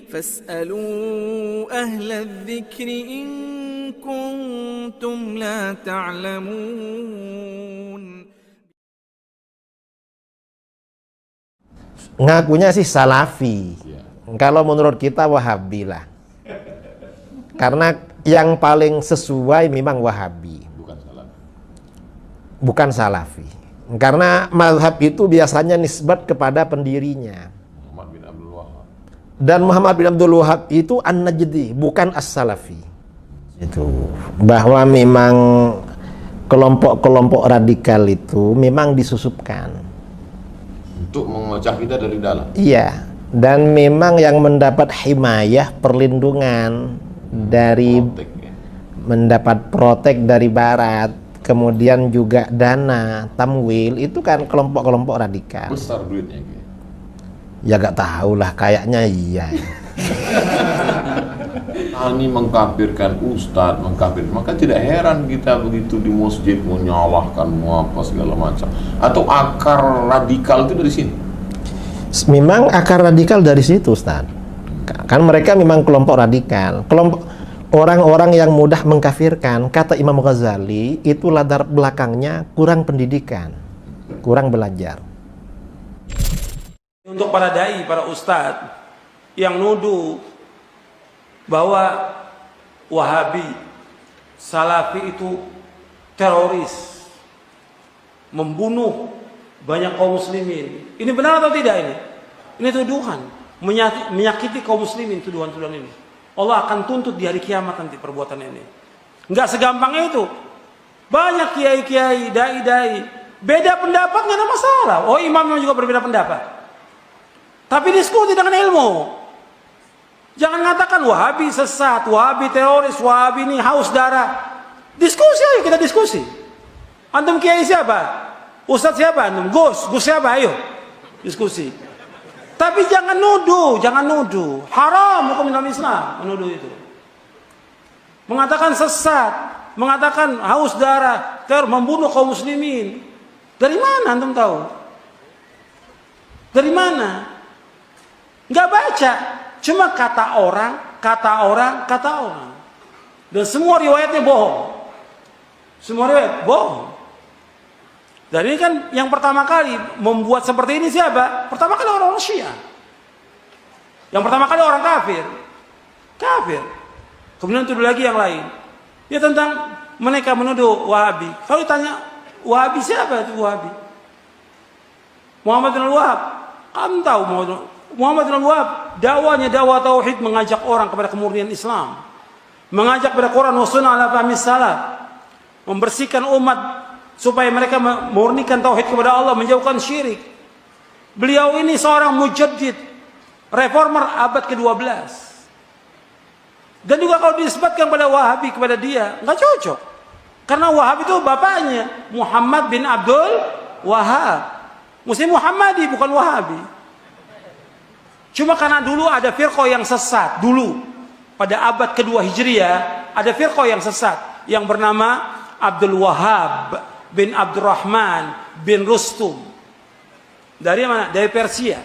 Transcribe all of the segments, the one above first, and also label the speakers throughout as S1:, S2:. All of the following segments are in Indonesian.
S1: فاسألوا أهل الذكر إن كنتم لا تعلمون.
S2: Ngakunya sih Salafi. Kalau menurut kita Wahabi lah. Karena yang paling sesuai memang Wahabi. Bukan Salafi. Karena mazhab itu biasanya nisbat kepada pendirinya. Dan Muhammad bin Abdul Wahab itu An-Najdi, bukan As-Salafi. Itu bahwa memang kelompok-kelompok radikal itu memang disusupkan
S3: untuk memecah kita dari dalam.
S2: Iya, dan memang yang mendapat himayah, perlindungan dari mendapat protek dari barat, kemudian juga dana, tamwil, itu kan kelompok-kelompok radikal.
S3: Besar duitnya gitu.
S2: Ya gak tahu lah, kayaknya iya.
S3: Ini mengkafirkan ustadz, mengkafir, maka tidak heran kita begitu di masjid menyalahkan apa segala macam. Atau akar radikal itu dari sini?
S2: Memang akar radikal dari situ, Ustaz. Kan mereka memang kelompok radikal, kelompok orang-orang yang mudah mengkafirkan. Kata Imam Ghazali, itu latar belakangnya kurang pendidikan, kurang belajar.
S4: Untuk para dai, para ustadz yang nuduh bahwa Wahabi, Salafi itu teroris, membunuh banyak kaum muslimin. Ini benar atau tidak ini? Ini tuduhan, menyakiti kaum muslimin, tuduhan-tuduhan ini. Allah akan tuntut di hari kiamat nanti perbuatan ini. Enggak segampang itu. Banyak kiai-kiai, dai-dai, beda pendapat nggak ada masalah. Oh, imamnya juga berbeda pendapat. Tapi diskusi dengan ilmu. Jangan mengatakan Wahabi sesat, Wahabi teroris, Wahabi ini haus darah. Diskusi, ayo kita diskusi. Antum kiai siapa? Ustadz siapa antum? Gus siapa? Ayo diskusi. Tapi jangan nuduh, jangan nuduh. Haram hukum dalam Islam menuduh itu. Mengatakan sesat, mengatakan haus darah, teror, membunuh kaum muslimin. Dari mana antum tahu? Dari mana? Nggak baca, cuma kata orang. Dan semua riwayatnya bohong. Semua riwayat bohong. Dan ini kan yang pertama kali membuat seperti ini siapa? Pertama kali orang Syiah. Yang pertama kali orang kafir. Kemudian tuduh lagi yang lain. Ya tentang mereka menuduh Wahabi. Kalau ditanya Wahabi siapa itu Wahabi? Muhammad bin Wahab. Kamu tahu Muhammad bin Wahab dakwanya dakwah tauhid, mengajak orang kepada kemurnian Islam, mengajak kepada Quran wa sunnah ala fahmi salaf, membersihkan umat supaya mereka memurnikan tauhid kepada Allah, menjauhkan syirik. Beliau ini seorang mujaddid, reformer abad ke-12. Dan juga kalau disebutkan pada Wahabi kepada dia, nggak cocok. Karena Wahab itu bapaknya Muhammad bin Abdul Wahab. Mesti Muhammadi bukan Wahabi. Cuma karena dulu ada firqah yang sesat, dulu pada abad kedua Hijriah ada firqah yang sesat yang bernama Abdul Wahab bin Abdurrahman bin Rustum. Dari mana? Dari Persia.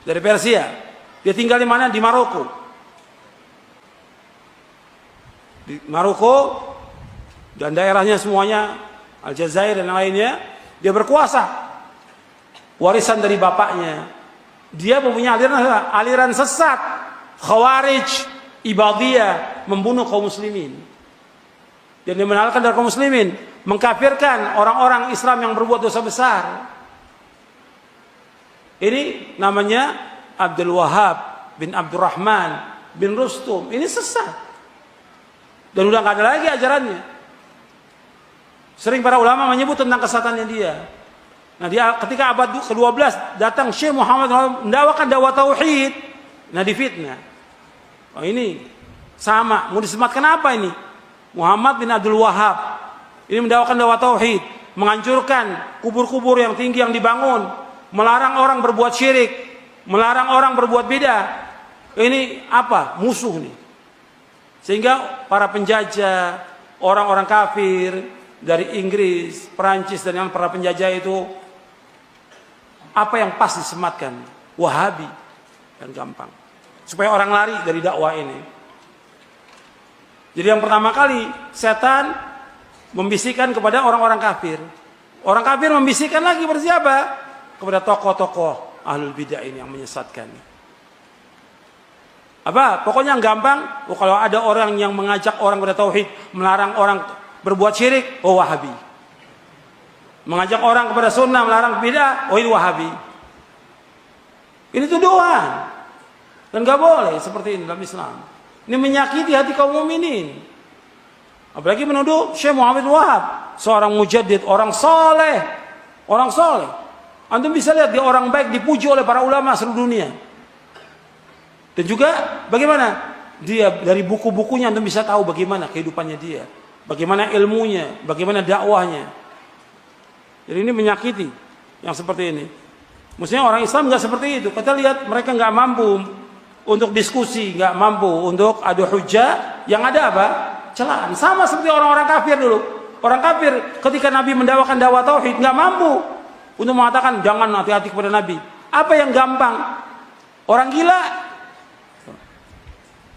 S4: Dari Persia. Dia tinggal di mana? Di Maroko. Di Maroko dan daerahnya semuanya, Aljazair dan lainnya, dia berkuasa. Warisan dari bapaknya. Dia mempunyai aliran sesat, Khawarij, Ibadiyah, membunuh kaum muslimin. Dan dia menalkan dari kaum muslimin, mengkafirkan orang-orang Islam yang berbuat dosa besar. Ini namanya Abdul Wahab bin Abdurrahman bin Rustum. Ini sesat. Dan udah nggak ada lagi ajarannya. Sering para ulama menyebut tentang kesesatannya dia. Nah, dia ketika abad ke-12 datang Syekh Muhammad mendakwakan dakwah tauhid, nah difitnah. Oh, ini sama, mau disematkan apa ini? Muhammad bin Abdul Wahab ini mendakwakan dakwah tauhid, menghancurkan kubur-kubur yang tinggi yang dibangun, melarang orang berbuat syirik, melarang orang berbuat bidah. Ini apa? Musuh nih. Sehingga para penjajah, orang-orang kafir dari Inggris, Perancis dan yang para penjajah itu, apa yang pas disematkan? Wahabi. dan gampang. Supaya orang lari dari dakwah ini. Jadi yang pertama kali setan membisikkan kepada orang-orang kafir. Orang kafir membisikkan lagi kepada siapa? Kepada tokoh-tokoh ahlul bidah ini yang menyesatkan. Apa? Pokoknya yang gampang, kalau ada orang yang mengajak orang kepada tauhid, melarang orang berbuat syirik, oh Wahabi. Mengajak orang kepada sunnah, melarang bidah, oh ini Wahabi. Ini tuduhan. Dan gak boleh seperti ini dalam Islam. Ini menyakiti hati kaum mukminin. Apalagi menuduh Syekh Muhammad Wahab, seorang mujaddid, orang soleh. Orang soleh. Antum bisa lihat dia orang baik, dipuji oleh para ulama seluruh dunia. Dan juga bagaimana dia dari buku-bukunya antum bisa tahu bagaimana kehidupannya dia, bagaimana ilmunya, bagaimana dakwahnya. Jadi ini menyakiti yang seperti ini. Maksudnya orang Islam nggak seperti itu. Kita lihat mereka nggak mampu untuk diskusi, nggak mampu untuk adu hujjah. Yang ada apa? Celaan. Sama seperti orang-orang kafir dulu. Orang kafir ketika Nabi mendakwakan dakwah tauhid nggak mampu untuk mengatakan jangan hati-hati kepada Nabi. Apa yang gampang? Orang gila,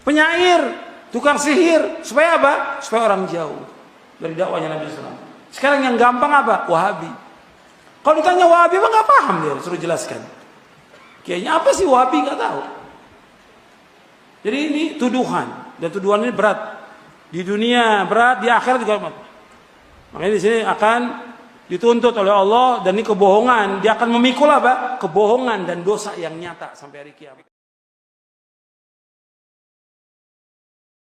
S4: penyair, tukang sihir, supaya apa? Supaya orang jauh dari dakwahnya Nabi SAW. Sekarang yang gampang apa? Wahabi. Kalau ditanya Wahabi, emang nggak paham dia, suruh jelaskan. Kayaknya apa sih Wahabi, nggak tahu. Jadi ini tuduhan, dan tuduhan ini berat di dunia, berat di akhirat juga. Makanya di sini akan dituntut oleh Allah, dan ini kebohongan. Dia akan memikul apa? Kebohongan dan dosa yang nyata sampai hari kiamat.